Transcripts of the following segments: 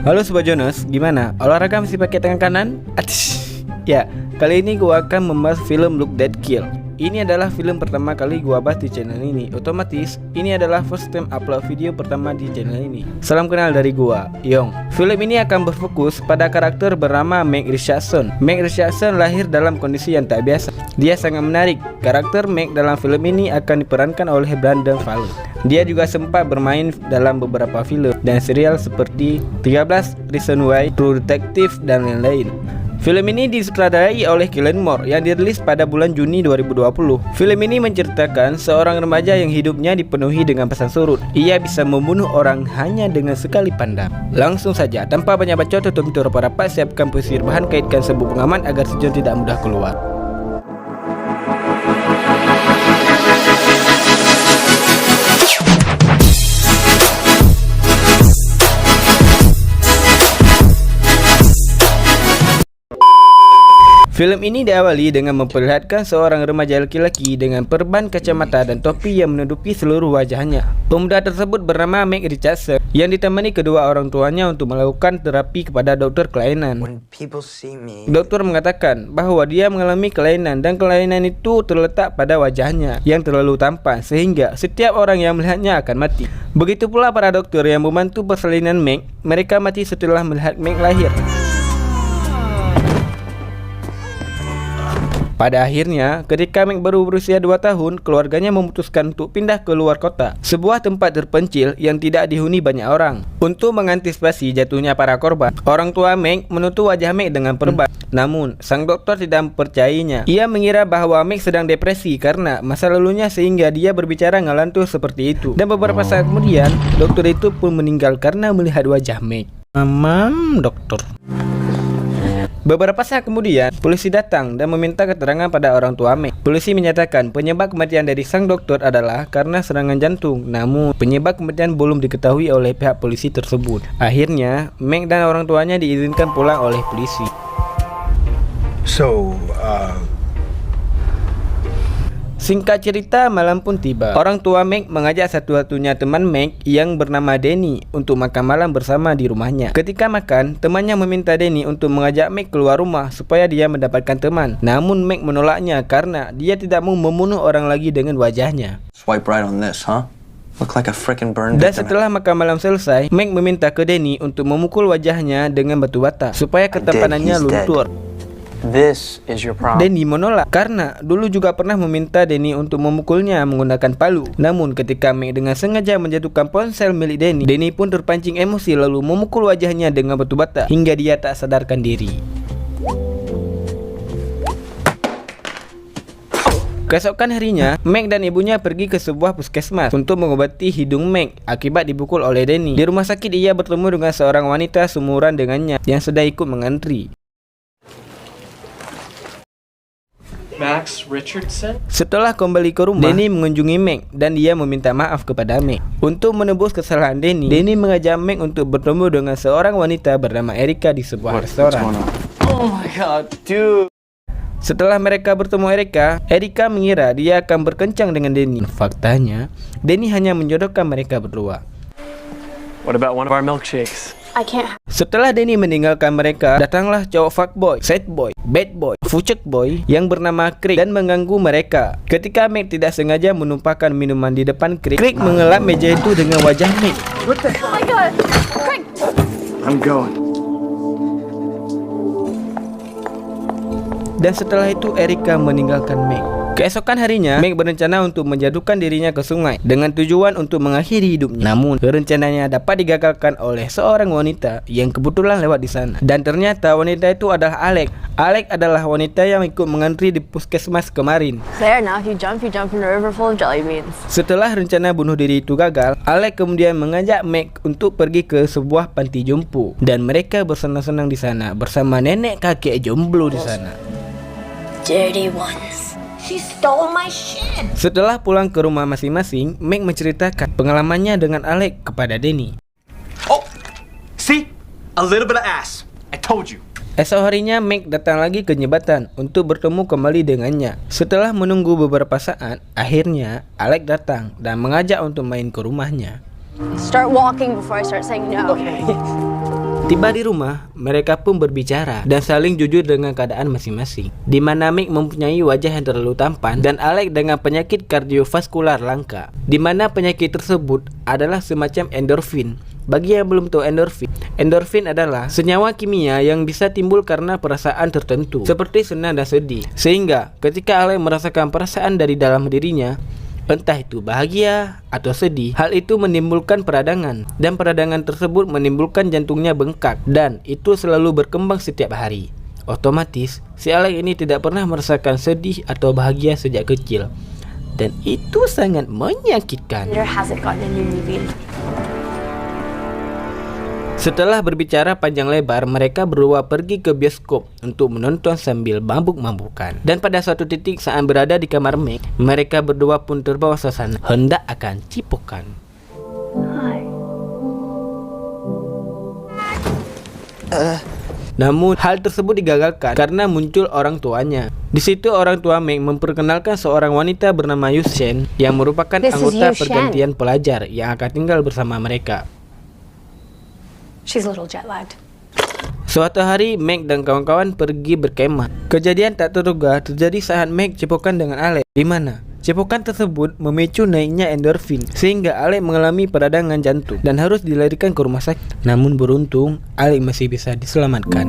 Halo Sobat Jonas, gimana? Olahraga masih pakai tangan kanan? Ya, kali ini gua akan membahas film Look Dead Kill. Ini adalah film pertama kali gua bahas di channel ini. Otomatis, ini adalah first time upload video pertama di channel ini. Salam kenal dari gua, Yong. Film ini akan berfokus pada karakter bernama Meg Richardson. Meg Richardson lahir dalam kondisi yang tak biasa. Dia sangat menarik. Karakter Meg dalam film ini akan diperankan oleh Brandon Fowler. Dia juga sempat bermain dalam beberapa film dan serial seperti 13 Reasons Why, True Detective, dan lain-lain. Film ini disutradarai oleh Kellen Moore yang dirilis pada bulan Juni 2020. Film ini menceritakan seorang remaja yang hidupnya dipenuhi dengan pesan surut. Ia bisa membunuh orang hanya dengan sekali pandang. Langsung saja, tanpa banyak bacot, tutup pintu rapat-rapat, siapkan pesisir bahan, kaitkan sabuk pengaman agar sejon tidak mudah keluar. Film ini diawali dengan memperlihatkan seorang remaja laki-laki dengan perban kacamata dan topi yang menutupi seluruh wajahnya. Pemuda tersebut bernama Meg Richardson yang ditemani kedua orang tuanya untuk melakukan terapi kepada dokter kelainan. Dokter mengatakan bahwa dia mengalami kelainan dan kelainan itu terletak pada wajahnya yang terlalu tampan sehingga setiap orang yang melihatnya akan mati. Begitu pula para dokter yang membantu persalinan Meg, mereka mati setelah melihat Meg lahir. Pada akhirnya, ketika Meg baru berusia 2 tahun, keluarganya memutuskan untuk pindah ke luar kota, sebuah tempat terpencil yang tidak dihuni banyak orang. Untuk mengantisipasi jatuhnya para korban, orang tua Meg menutup wajah Meg dengan perban. Namun, sang dokter tidak mempercayainya. Ia mengira bahwa Meg sedang depresi karena masa lalunya sehingga dia berbicara ngelantur seperti itu. Dan beberapa saat kemudian, dokter itu pun meninggal karena melihat wajah Meg. Dokter. Beberapa saat kemudian, polisi datang dan meminta keterangan pada orang tua Meg. Polisi menyatakan penyebab kematian dari sang dokter adalah karena serangan jantung. Namun, penyebab kematian belum diketahui oleh pihak polisi tersebut. Akhirnya, Meg dan orang tuanya diizinkan pulang oleh polisi. Singkat cerita, malam pun tiba. Orang tua Meg mengajak satu-satunya teman Meg yang bernama Danny untuk makan malam bersama di rumahnya. Ketika makan, temannya meminta Danny untuk mengajak Meg keluar rumah supaya dia mendapatkan teman. Namun Meg menolaknya karena dia tidak mau membunuh orang lagi dengan wajahnya. Swipe right on this, huh? Look like a freaking burn Dan victim. setelah makan malam selesai, Meg meminta ke Danny untuk memukul wajahnya dengan batu bata supaya ketampanannya luntur. This is your problem. Danny menolak karena dulu juga pernah meminta Danny untuk memukulnya menggunakan palu. Namun ketika Meg dengan sengaja menjatuhkan ponsel milik Danny, Danny pun terpancing emosi lalu memukul wajahnya dengan batu bata hingga dia tak sadarkan diri. Keesokan harinya, Meg dan ibunya pergi ke sebuah puskesmas untuk mengobati hidung Meg akibat dipukul oleh Danny. Di rumah sakit ia bertemu dengan seorang wanita seumuran dengannya yang sedang ikut mengantri. Max Richardson. Setelah kembali ke rumah, Danny mengunjungi Meg dan dia meminta maaf kepada Meg. Untuk menebus kesalahan Danny mengajak Meg untuk bertemu dengan seorang wanita bernama Erica di sebuah restoran. Oh my god, dude. Setelah mereka bertemu Erica mengira dia akan berkencang dengan Danny. Faktanya, Danny hanya menjodohkan mereka berdua. What about one of our milkshakes? Setelah Danny meninggalkan mereka, datanglah cowok fuckboy, sad boy, bad boy, fucek boy yang bernama Craig dan mengganggu mereka. Ketika Meg tidak sengaja menumpahkan minuman di depan Craig mengelap meja itu dengan wajah Meg. What the hell? Oh my god! Craig! I'm going. Dan setelah itu Erica meninggalkan Meg. Keesokan harinya, Meg berencana untuk menjatuhkan dirinya ke sungai dengan tujuan untuk mengakhiri hidupnya. Namun, rencananya dapat digagalkan oleh seorang wanita yang kebetulan lewat di sana. Dan ternyata wanita itu adalah Alex. Alex adalah wanita yang ikut mengantri di puskesmas kemarin. There, now if you jump in a river full of jelly beans. Setelah rencana bunuh diri itu gagal, Alex kemudian mengajak Meg untuk pergi ke sebuah panti jompo. Dan mereka bersenang-senang di sana bersama nenek kakek jomblo di sana. Dirty ones. She stole my shit. Setelah pulang ke rumah masing-masing, Meg menceritakan pengalamannya dengan Alex kepada Danny. Oh, see? A little bit of ass. I told you. Esok harinya Meg datang lagi ke jembatan untuk bertemu kembali dengannya. Setelah menunggu beberapa saat, akhirnya Alex datang dan mengajak untuk main ke rumahnya. Start walking before I start saying no. Okay. Tiba di rumah, mereka pun berbicara dan saling jujur dengan keadaan masing-masing. Di mana Meg mempunyai wajah yang terlalu tampan dan Alex dengan penyakit kardiovaskular langka. Di mana penyakit tersebut adalah semacam endorfin. Bagi yang belum tahu endorfin adalah senyawa kimia yang bisa timbul karena perasaan tertentu, seperti senang dan sedih. Sehingga ketika Alex merasakan perasaan dari dalam dirinya, entah itu bahagia atau sedih, hal itu menimbulkan peradangan, dan peradangan tersebut menimbulkan jantungnya bengkak, dan itu selalu berkembang setiap hari. Otomatis, si Alex ini tidak pernah merasakan sedih atau bahagia sejak kecil, dan itu sangat menyakitkan. There hasn't gotten a new movie. Setelah berbicara panjang lebar, mereka berdua pergi ke bioskop untuk menonton sambil mabuk-mabukan. Dan pada suatu titik saat berada di kamar Meg, mereka berdua pun terbawa suasana hendak akan cipokan. Namun hal tersebut digagalkan karena muncul orang tuanya. Di situ orang tua Meg memperkenalkan seorang wanita bernama Yushen yang merupakan anggota pergantian pelajar yang akan tinggal bersama mereka. She's a little jet-lagged. Suatu hari, Meg dan kawan-kawan pergi berkemah. Kejadian tak terduga terjadi saat Meg cipokan dengan Alex, di mana cipokan tersebut memicu naiknya endorfin, sehingga Alex mengalami peradangan jantung dan harus dilarikan ke rumah sakit. Namun beruntung, Alex masih bisa diselamatkan.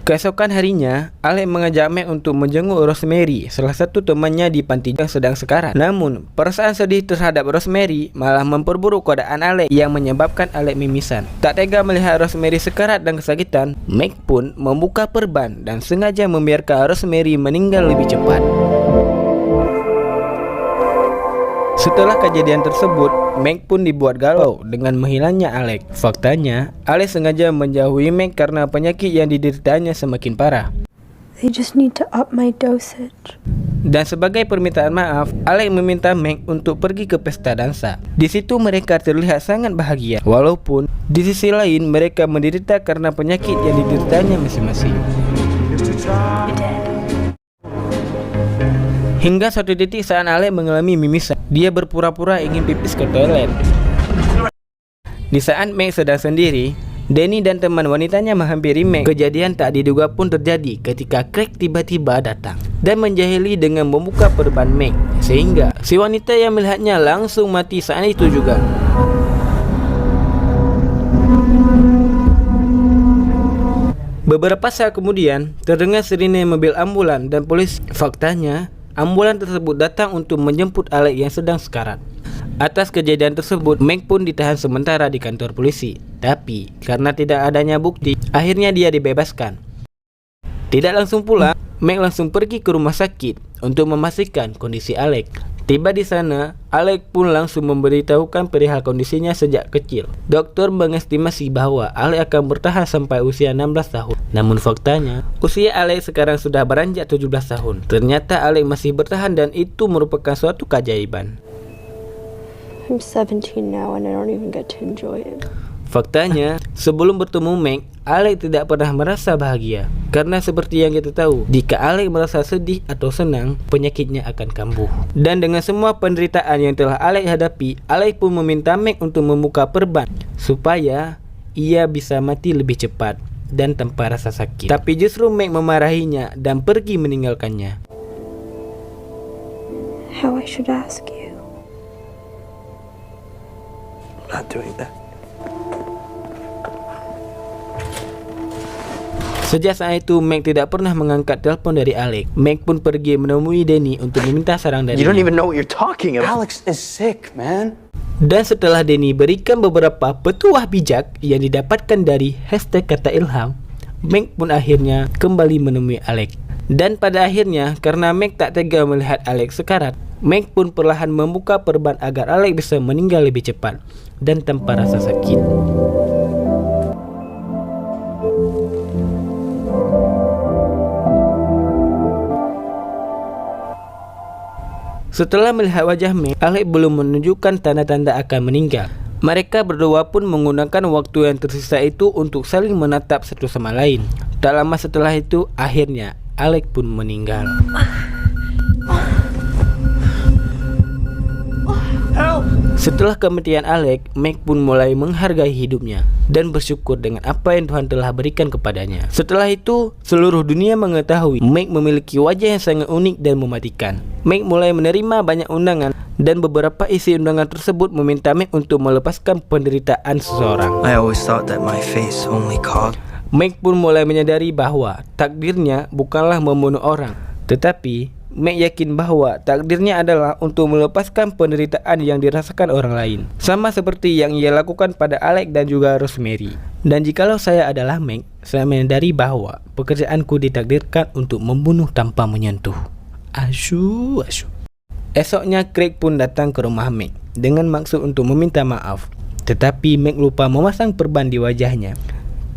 Keesokan harinya, Alex mengajak Meg untuk menjenguk Rosemary, salah satu temannya di panti yang sedang sekarat. Namun, perasaan sedih terhadap Rosemary malah memperburuk keadaan Alex yang menyebabkan Alex mimisan. Tak tega melihat Rosemary sekarat dan kesakitan, Meg pun membuka perban dan sengaja membiarkan Rosemary meninggal lebih cepat. Setelah kejadian tersebut, Meg pun dibuat galau dengan menghilangnya Alex. Faktanya, Alex sengaja menjauhi Meg karena penyakit yang dideritanya semakin parah. They just need to up my dosage. Dan sebagai permintaan maaf, Alex meminta Meg untuk pergi ke pesta dansa. Di situ mereka terlihat sangat bahagia, walaupun di sisi lain mereka menderita karena penyakit yang dideritanya masing-masing. Hingga suatu titik saat Alex mengalami mimisan, dia berpura-pura ingin pipis ke toilet. Di saat Meg sedang sendiri, Danny dan teman wanitanya menghampiri Meg. Kejadian tak diduga pun terjadi ketika Craig tiba-tiba datang dan menjahili dengan membuka perban Meg, sehingga si wanita yang melihatnya langsung mati saat itu juga. Beberapa saat kemudian, terdengar sirine mobil ambulan dan polisi. Faktanya, ambulan tersebut datang untuk menjemput Alex yang sedang sekarat. Atas kejadian tersebut, Meg pun ditahan sementara di kantor polisi. Tapi, karena tidak adanya bukti, akhirnya dia dibebaskan. Tidak langsung pulang, Meg langsung pergi ke rumah sakit untuk memastikan kondisi Alex. Tiba di sana, Alex pun langsung memberitahukan perihal kondisinya sejak kecil. Dokter mengestimasi bahwa Alex akan bertahan sampai usia 16 tahun. Namun faktanya, usia Alex sekarang sudah beranjak 17 tahun. Ternyata Alex masih bertahan dan itu merupakan suatu keajaiban. I'm 17 now and I don't even get to enjoy it. Faktanya, sebelum bertemu Meg, Alex tidak pernah merasa bahagia. Karena seperti yang kita tahu, jika Alex merasa sedih atau senang, penyakitnya akan kambuh. Dan dengan semua penderitaan yang telah Alex hadapi, Alex pun meminta Meg untuk membuka perban supaya ia bisa mati lebih cepat dan tanpa rasa sakit. Tapi justru Meg memarahinya dan pergi meninggalkannya. How I should ask you. Not doing that. Sejak saat itu, Meg tidak pernah mengangkat telepon dari Alex. Meg pun pergi menemui Danny untuk meminta saran darinya. You don't even know what you're talking about. Alex is sick, man. Dan setelah Danny berikan beberapa petuah bijak yang didapatkan dari hashtag kata ilham, Meg pun akhirnya kembali menemui Alex. Dan pada akhirnya, karena Meg tak tega melihat Alex sekarat, Meg pun perlahan membuka perban agar Alex bisa meninggal lebih cepat dan tanpa rasa sakit. Setelah melihat wajah Meg, Alex belum menunjukkan tanda-tanda akan meninggal. Mereka berdua pun menggunakan waktu yang tersisa itu untuk saling menatap satu sama lain. Tak lama setelah itu, akhirnya Alex pun meninggal. Setelah kematian Alec, Meg pun mulai menghargai hidupnya dan bersyukur dengan apa yang Tuhan telah berikan kepadanya. Setelah itu, seluruh dunia mengetahui Meg memiliki wajah yang sangat unik dan mematikan. Meg mulai menerima banyak undangan dan beberapa isi undangan tersebut meminta Meg untuk melepaskan penderitaan seseorang. I always thought that my face only called. Meg pun mulai menyadari bahwa takdirnya bukanlah membunuh orang, tetapi Meg yakin bahwa takdirnya adalah untuk melepaskan penderitaan yang dirasakan orang lain, sama seperti yang ia lakukan pada Alec dan juga Rosemary. Dan jikalau saya adalah Meg, saya menyadari bahwa pekerjaanku ditakdirkan untuk membunuh tanpa menyentuh. Asyuh. Esoknya Craig pun datang ke rumah Meg dengan maksud untuk meminta maaf, tetapi Meg lupa memasang perban di wajahnya.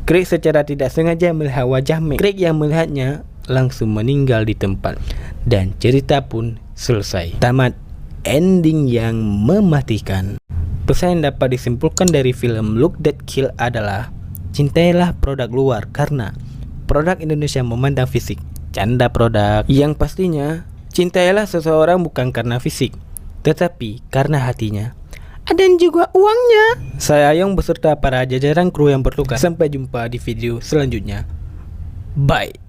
Craig secara tidak sengaja melihat wajah Meg. Craig yang melihatnya langsung meninggal di tempat dan cerita pun selesai. Tamat. Ending yang mematikan. Pesan yang dapat disimpulkan dari film Look That Kill adalah cintailah produk luar karena produk Indonesia memandang fisik. Canda produk. Yang pastinya cintailah seseorang bukan karena fisik, tetapi karena hatinya. Dan juga uangnya. Saya Ayong beserta para jajaran kru yang bertugas. Sampai jumpa di video selanjutnya. Bye.